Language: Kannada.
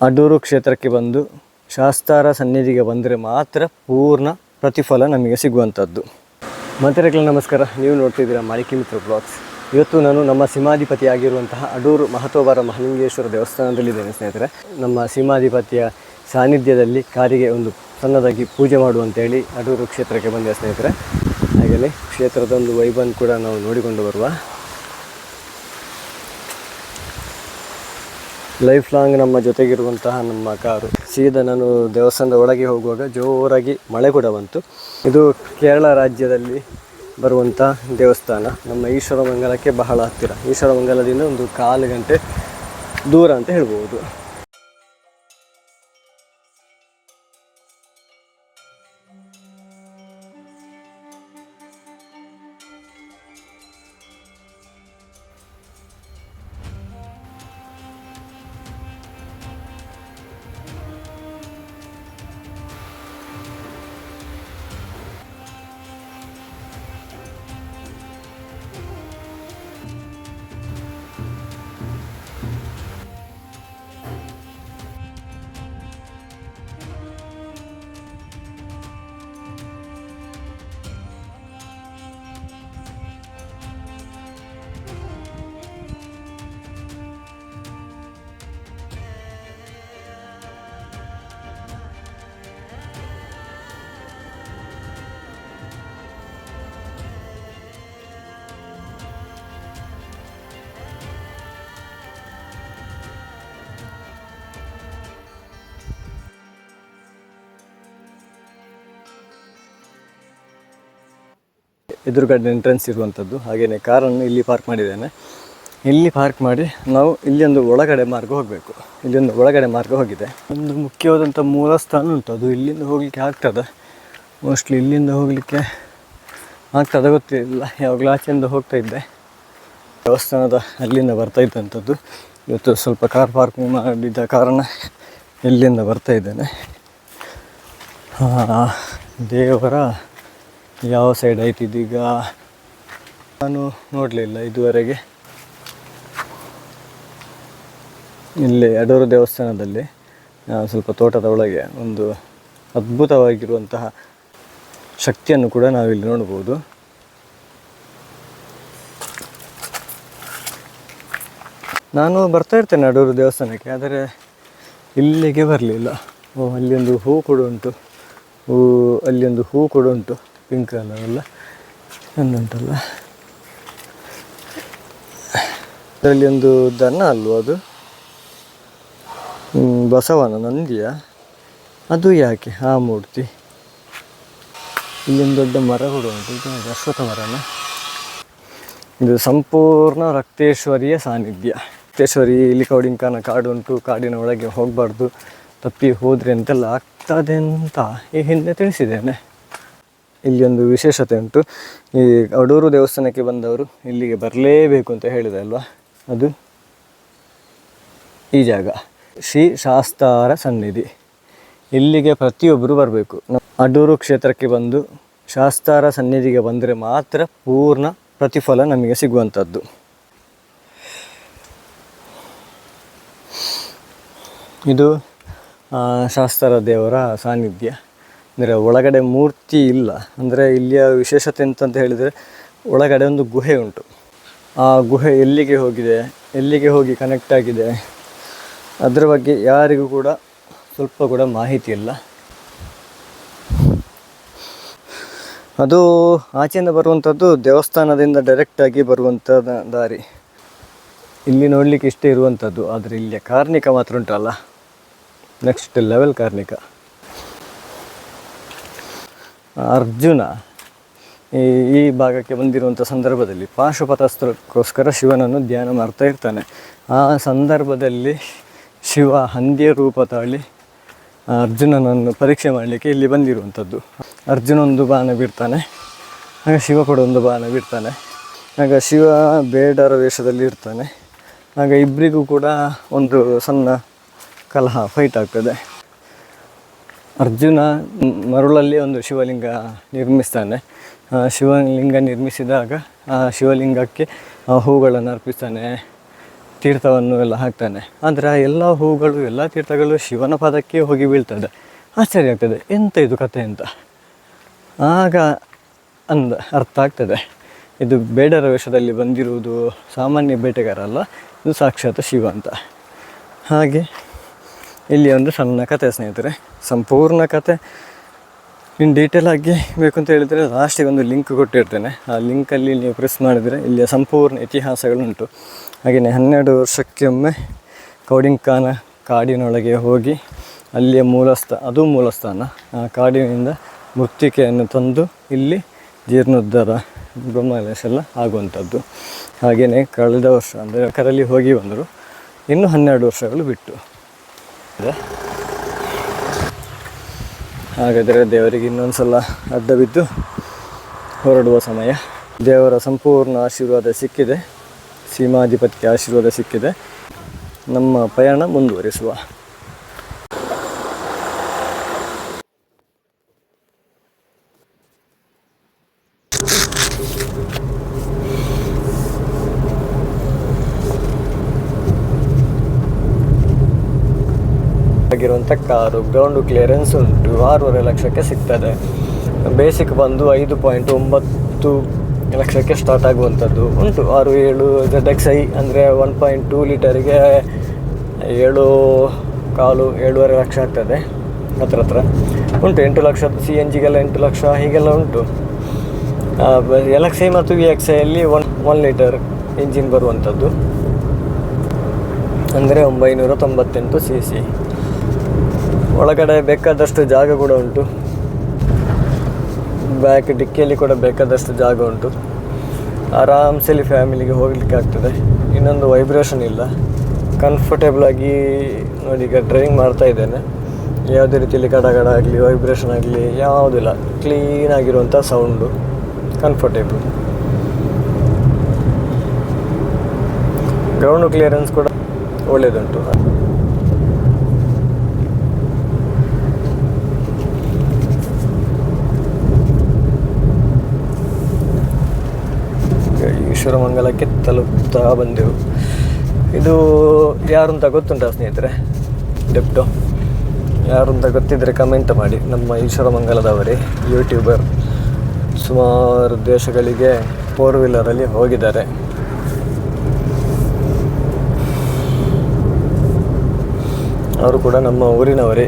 ಅಡೂರು ಕ್ಷೇತ್ರಕ್ಕೆ ಬಂದು ಶಾಸ್ತಾರ ಸನ್ನಿಧಿಗೆ ಬಂದರೆ ಮಾತ್ರ ಪೂರ್ಣ ಪ್ರತಿಫಲ ನಮಗೆ ಸಿಗುವಂಥದ್ದು. ಮಂತ್ರಿಗಳ ನಮಸ್ಕಾರ, ನೀವು ನೋಡ್ತಿದ್ದೀರಾ ಮಾಲಿಕಿ ಮಿತ್ರ ಬ್ಲಾಗ್ಸ್. ಇವತ್ತು ನಾನು ನಮ್ಮ ಸಿಂಹಾಧಿಪತಿಯಾಗಿರುವಂತಹ ಅಡೂರು ಮಹತ್ವಬಾರ ಮಹಾಲಿಂಗೇಶ್ವರ ದೇವಸ್ಥಾನದಲ್ಲಿದ್ದೇನೆ ಸ್ನೇಹಿತರೆ. ನಮ್ಮ ಸಿಂಹಾಧಿಪತಿಯ ಸಾನ್ನಿಧ್ಯದಲ್ಲಿ ಕಾರಿಗೆ ಒಂದು ಸಣ್ಣದಾಗಿ ಪೂಜೆ ಮಾಡುವಂತೇಳಿ ಅಡೂರು ಕ್ಷೇತ್ರಕ್ಕೆ ಬಂದಿದೆ ಸ್ನೇಹಿತರೆ. ಹಾಗೆಯೇ ಕ್ಷೇತ್ರದ ಒಂದು ವೈಭವ ಕೂಡ ನಾವು ನೋಡಿಕೊಂಡು ಬರುವ. ಲೈಫ್ ಲಾಂಗ್ ನಮ್ಮ ಜೊತೆಗಿರುವಂತಹ ನಮ್ಮ ಕಾರು. ಸೀದಾ ನಾನು ದೇವಸ್ಥಾನದ ಒಳಗೆ ಹೋಗುವಾಗ ಜೋರಾಗಿ ಮಳೆ ಕೂಡ ಬಂತು. ಇದು ಕೇರಳ ರಾಜ್ಯದಲ್ಲಿ ಬರುವಂಥ ದೇವಸ್ಥಾನ. ನಮ್ಮ ಈಶ್ವರಮಂಗಲಕ್ಕೆ ಬಹಳ ಹತ್ತಿರ. ಈಶ್ವರಮಂಗಲದಿಂದ ಒಂದು 1/4 ಗಂಟೆ ದೂರ ಅಂತ ಹೇಳ್ಬೋದು. ಎದುರುಗಡೆ ಎಂಟ್ರೆನ್ಸ್ ಇರುವಂಥದ್ದು. ಹಾಗೆಯೇ ಕಾರನ್ನು ಇಲ್ಲಿ ಪಾರ್ಕ್ ಮಾಡಿದ್ದೇನೆ. ಇಲ್ಲಿ ಪಾರ್ಕ್ ಮಾಡಿ ನಾವು ಇಲ್ಲೊಂದು ಒಳಗಡೆ ಮಾರ್ಗ ಹೋಗಬೇಕು. ಇಲ್ಲೊಂದು ಒಳಗಡೆ ಮಾರ್ಗ ಹೋಗಿದೆ. ಒಂದು ಮುಖ್ಯವಾದಂಥ ಮೂಲ ಸ್ಥಾನ ಉಂಟು. ಅದು ಇಲ್ಲಿಂದ ಹೋಗಲಿಕ್ಕೆ ಆಗ್ತದೆ. ಮೋಸ್ಟ್ಲಿ ಇಲ್ಲಿಂದ ಹೋಗಲಿಕ್ಕೆ ಆಗ್ತದೆ, ಗೊತ್ತಿಲ್ಲ. ಯಾವಾಗಲೂ ಆಚೆಯಿಂದ ಹೋಗ್ತಾ ಇದ್ದೆ. ದೇವಸ್ಥಾನದ ಅಲ್ಲಿಂದ ಬರ್ತಾ ಇದ್ದಂಥದ್ದು. ಇವತ್ತು ಸ್ವಲ್ಪ ಕಾರ್ ಪಾರ್ಕಿಂಗ್ ಮಾಡಿದ ಕಾರಣ ಇಲ್ಲಿಂದ ಬರ್ತಾ ಇದ್ದೇನೆ. ದೇವರ ಯಾವ ಸೈಡ್ ಆಯ್ತು ಇದೀಗ ನಾನು ನೋಡಲಿಲ್ಲ ಇದುವರೆಗೆ. ಇಲ್ಲಿ ಅಡೂರು ದೇವಸ್ಥಾನದಲ್ಲಿ ಸ್ವಲ್ಪ ತೋಟದ ಒಳಗೆ ಒಂದು ಅದ್ಭುತವಾಗಿರುವಂತಹ ಶಕ್ತಿಯನ್ನು ಕೂಡ ನಾವಿಲ್ಲಿ ನೋಡ್ಬೋದು. ನಾನು ಬರ್ತಾ ಇರ್ತೇನೆ ಅಡೂರು ದೇವಸ್ಥಾನಕ್ಕೆ, ಆದರೆ ಇಲ್ಲಿಗೆ ಬರಲಿಲ್ಲ. ಅಲ್ಲಿ ಒಂದು ಹೂ ಕೂಡ ಉಂಟು. ಅಲ್ಲಿ ಒಂದು ಹೂ ಕೂಡ ಉಂಟು, ಪಿಂಕ್ ಕಲರ್ ಎಲ್ಲ ಚೆಂದುಂಟಲ್ಲ. ಅದರಲ್ಲಿ ಒಂದು ದನ ಅಲ್ವ ಅದು, ಬಸವನ ನಂದಿಯ, ಅದು ಯಾಕೆ ಆ ಮೂರ್ತಿ. ಇಲ್ಲೊಂದು ದೊಡ್ಡ ಮರ ಕೂಡ ಉಂಟು, ಇದು ಅಶ್ವತ್ಥ ಮರನ. ಇದು ಸಂಪೂರ್ಣ ರಕ್ತೇಶ್ವರಿಯ ಸಾನ್ನಿಧ್ಯ. ರಕ್ತೇಶ್ವರಿ ಇಲ್ಲಿ ಕೌಡಿಂಕನ ಕಾಡು ಉಂಟು. ಕಾಡಿನ ಒಳಗೆ ಹೋಗಬಾರ್ದು, ತಪ್ಪಿ ಹೋದರೆ ಅಂತೆಲ್ಲ ಆಗ್ತದೆ ಅಂತ ಈ ಹಿಂದೆ ತಿಳಿಸಿದ್ದೇನೆ. ಇಲ್ಲಿ ಒಂದು ವಿಶೇಷತೆ ಉಂಟು. ಈ ಅಡೂರು ದೇವಸ್ಥಾನಕ್ಕೆ ಬಂದವರು ಇಲ್ಲಿಗೆ ಬರಲೇಬೇಕು ಅಂತ ಹೇಳಿದೆ ಅಲ್ವಾ, ಅದು ಈ ಜಾಗ ಶ್ರೀ ಶಾಸ್ತಾರ ಸನ್ನಿಧಿ. ಇಲ್ಲಿಗೆ ಪ್ರತಿಯೊಬ್ಬರು ಬರಬೇಕು. ಅಡೂರು ಕ್ಷೇತ್ರಕ್ಕೆ ಬಂದು ಶಾಸ್ತಾರ ಸನ್ನಿಧಿಗೆ ಬಂದರೆ ಮಾತ್ರ ಪೂರ್ಣ ಪ್ರತಿಫಲ ನಮಗೆ ಸಿಗುವಂಥದ್ದು. ಇದು ಶಾಸ್ತಾರ ದೇವರ ಸಾನ್ನಿಧ್ಯ. ಅಂದರೆ ಒಳಗಡೆ ಮೂರ್ತಿ ಇಲ್ಲ. ಅಂದರೆ ಇಲ್ಲಿಯ ವಿಶೇಷತೆ ಎಂತಂತ ಹೇಳಿದರೆ, ಒಳಗಡೆ ಒಂದು ಗುಹೆ ಉಂಟು. ಆ ಗುಹೆ ಎಲ್ಲಿಗೆ ಹೋಗಿದೆ, ಎಲ್ಲಿಗೆ ಹೋಗಿ ಕನೆಕ್ಟ್ ಆಗಿದೆ, ಅದರ ಬಗ್ಗೆ ಯಾರಿಗೂ ಕೂಡ ಸ್ವಲ್ಪ ಕೂಡ ಮಾಹಿತಿ ಇಲ್ಲ. ಅದು ಆಚೆಯಿಂದ ಬರುವಂಥದ್ದು ದೇವಸ್ಥಾನದಿಂದ ಡೈರೆಕ್ಟಾಗಿ ಬರುವಂಥ ದಾರಿ. ಇಲ್ಲಿ ನೋಡಲಿಕ್ಕೆ ಇಷ್ಟೇ ಇರುವಂಥದ್ದು. ಆದರೆ ಇಲ್ಲಿಯ ಕಾರ್ಣಿಕ ಮಾತ್ರ ಉಂಟಲ್ಲ, ನೆಕ್ಸ್ಟ್ ಲೆವೆಲ್ ಕಾರ್ಣಿಕ. ಅರ್ಜುನ ಈ ಭಾಗಕ್ಕೆ ಬಂದಿರುವಂಥ ಸಂದರ್ಭದಲ್ಲಿ ಪಾಶುಪತಾಸ್ತ್ರಕ್ಕೋಸ್ಕರ ಶಿವನನ್ನು ಧ್ಯಾನ ಮಾಡ್ತಾ ಇರ್ತಾನೆ. ಆ ಸಂದರ್ಭದಲ್ಲಿ ಶಿವ ಹಂದಿಯ ರೂಪ ತಾಳಿ ಅರ್ಜುನನನ್ನು ಪರೀಕ್ಷೆ ಮಾಡಲಿಕ್ಕೆ ಇಲ್ಲಿ ಬಂದಿರುವಂಥದ್ದು. ಅರ್ಜುನ ಒಂದು ಬಾಣ ಬಿಡ್ತಾನೆ, ಆಗ ಶಿವ ಕೂಡ ಒಂದು ಬಾಣ ಬಿಡ್ತಾನೆ. ಆಗ ಶಿವ ಬೇಡರ ವೇಷದಲ್ಲಿ ಇರ್ತಾನೆ. ಆಗ ಇಬ್ಬರಿಗೂ ಕೂಡ ಒಂದು ಸಣ್ಣ ಕಲಹ, ಫೈಟ್ ಆಗ್ತದೆ. ಅರ್ಜುನ ಮರುಳಲ್ಲಿ ಒಂದು ಶಿವಲಿಂಗ ನಿರ್ಮಿಸ್ತಾನೆ. ಶಿವಲಿಂಗ ನಿರ್ಮಿಸಿದಾಗ ಆ ಶಿವಲಿಂಗಕ್ಕೆ ಹೂಗಳನ್ನು ಅರ್ಪಿಸ್ತಾನೆ, ತೀರ್ಥವನ್ನು ಎಲ್ಲ ಹಾಕ್ತಾನೆ. ಆದರೆ ಆ ಎಲ್ಲ ಹೂಗಳು ಎಲ್ಲ ತೀರ್ಥಗಳು ಶಿವನ ಪದಕ್ಕೆ ಹೋಗಿ ಬೀಳ್ತದೆ. ಆಶ್ಚರ್ಯ ಆಗ್ತದೆ, ಎಂತ ಇದು ಕಥೆ ಅಂತ. ಆಗ ಅರ್ಥ ಆಗ್ತದೆ, ಇದು ಬೇಡರ ವೇಷದಲ್ಲಿ ಬಂದಿರುವುದು ಸಾಮಾನ್ಯ ಬೇಟೆಗಾರ ಅಲ್ಲ, ಇದು ಸಾಕ್ಷಾತ್ ಶಿವ ಅಂತ. ಹಾಗೆ ಇಲ್ಲಿ ಒಂದು ಸಣ್ಣ ಕಥೆ ಸ್ನೇಹಿತರೆ. ಸಂಪೂರ್ಣ ಕಥೆ ಇನ್ನು ಡೀಟೇಲ್ ಆಗಿ ಬೇಕು ಅಂತ ಹೇಳಿದರೆ ಲಾಸ್ಟಿಗೆ ಒಂದು ಲಿಂಕ್ ಕೊಟ್ಟಿರ್ತೇನೆ. ಆ ಲಿಂಕಲ್ಲಿ ನೀವು ಪ್ರೆಸ್ ಮಾಡಿದರೆ ಇಲ್ಲಿಯ ಸಂಪೂರ್ಣ ಇತಿಹಾಸಗಳುಂಟು. ಹಾಗೆಯೇ 12 ವರ್ಷಕ್ಕೊಮ್ಮೆ ಕೌಡಿಂಕಾನ ಕಾಡಿನೊಳಗೆ ಹೋಗಿ ಅಲ್ಲಿಯ ಮೂಲಸ್ಥಾನ ಆ ಕಾಡಿನಿಂದ ಮೃತ್ತಿಕೆಯನ್ನು ತಂದು ಇಲ್ಲಿ ಜೀರ್ಣೋದ್ಧಾರ ಬ್ರಹ್ಮಕಲಶ ಎಲ್ಲ ಆಗುವಂಥದ್ದು. ಹಾಗೆಯೇ ಕಳೆದ ವರ್ಷ ಅಂದರೆ ಕರಲ್ಲಿ ಹೋಗಿ ಬಂದರು, ಇನ್ನು 12 ವರ್ಷಗಳು ಬಿಟ್ಟು. ಹಾಗಾದರೆ ದೇವರಿಗೆ ಇನ್ನೊಂದು ಸಲ ಅಡ್ಡ ಬಿದ್ದು ಹೊರಡುವ ಸಮಯ. ದೇವರ ಸಂಪೂರ್ಣ ಆಶೀರ್ವಾದ ಸಿಕ್ಕಿದೆ, ಸೀಮಾಧಿಪತಿಗೆ ಆಶೀರ್ವಾದ ಸಿಕ್ಕಿದೆ. ನಮ್ಮ ಪಯಣ ಮುಂದುವರಿಸುವ. ಆಗಿರುವಂಥ ಕಾರು ಗ್ರೌಂಡು ಕ್ಲಿಯರೆನ್ಸ್ ಉಂಟು, 6.5 ಲಕ್ಷಕ್ಕೆ ಸಿಗ್ತದೆ. ಬೇಸಿಕ್ ಬಂದು 5.9 ಲಕ್ಷಕ್ಕೆ ಸ್ಟಾರ್ಟ್ ಆಗುವಂಥದ್ದು ಉಂಟು. 6.7 ZXi ಅಂದರೆ 1.2 ಲೀಟರಿಗೆ 7.25-7.5 ಲಕ್ಷ ಆಗ್ತದೆ. ಹತ್ರ ಉಂಟು. 8 ಲಕ್ಷ CNGಗೆಲ್ಲ 8 ಲಕ್ಷ ಹೀಗೆಲ್ಲ ಉಂಟು. LXi ಮತ್ತು VXiಯಲ್ಲಿ 1 ಲೀಟರ್ ಇಂಜಿನ್ ಬರುವಂಥದ್ದು, ಅಂದರೆ 998 cc. ಒಳಗಡೆ ಬೇಕಾದಷ್ಟು ಜಾಗ ಕೂಡ ಉಂಟು, ಬ್ಯಾಕ್ ಡಿಕ್ಕಿಯಲ್ಲಿ ಕೂಡ ಬೇಕಾದಷ್ಟು ಜಾಗ ಉಂಟು. ಆರಾಮ್ಸಲ್ಲಿ ಫ್ಯಾಮಿಲಿಗೆ ಹೋಗಲಿಕ್ಕೆ ಆಗ್ತದೆ. ಇನ್ನೊಂದು ವೈಬ್ರೇಷನ್ ಇಲ್ಲ, ಕಂಫರ್ಟೇಬಲ್ ಆಗಿ ನೋಡಿ. ಈಗ ಡ್ರೈವಿಂಗ್ ಮಾಡ್ತಾ ಇದ್ದೇನೆ, ಯಾವುದೇ ರೀತಿಯಲ್ಲಿ ಗಡ ಆಗಲಿ ವೈಬ್ರೇಷನ್ ಆಗಲಿ ಯಾವುದಿಲ್ಲ. ಕ್ಲೀನಾಗಿರುವಂಥ ಸೌಂಡು, ಕಂಫರ್ಟೇಬಲ್. ಗ್ರೌಂಡ್ ಕ್ಲಿಯರೆನ್ಸ್ ಕೂಡ ಒಳ್ಳೆಯದುಂಟು. ಈಶ್ವರಮಂಗಲಕ್ಕೆ ತಲುಪ್ತಾ ಬಂದೆವು. ಇದು ಯಾರು ಅಂತ ಗೊತ್ತುಂಟ ಸ್ನೇಹಿತರೆ? ಡೆಪ್ಟೋ ಯಾರು ಅಂತ ಗೊತ್ತಿದ್ದರೆ ಕಮೆಂಟ್ ಮಾಡಿ. ನಮ್ಮ ಈಶ್ವರಮಂಗಲದವರೇ, ಯೂಟ್ಯೂಬರ್, ಸುಮಾರು ದೇಶಗಳಿಗೆ 4 ವೀಲರಲ್ಲಿ ಹೋಗಿದ್ದಾರೆ. ಅವರು ಕೂಡ ನಮ್ಮ ಊರಿನವರೇ.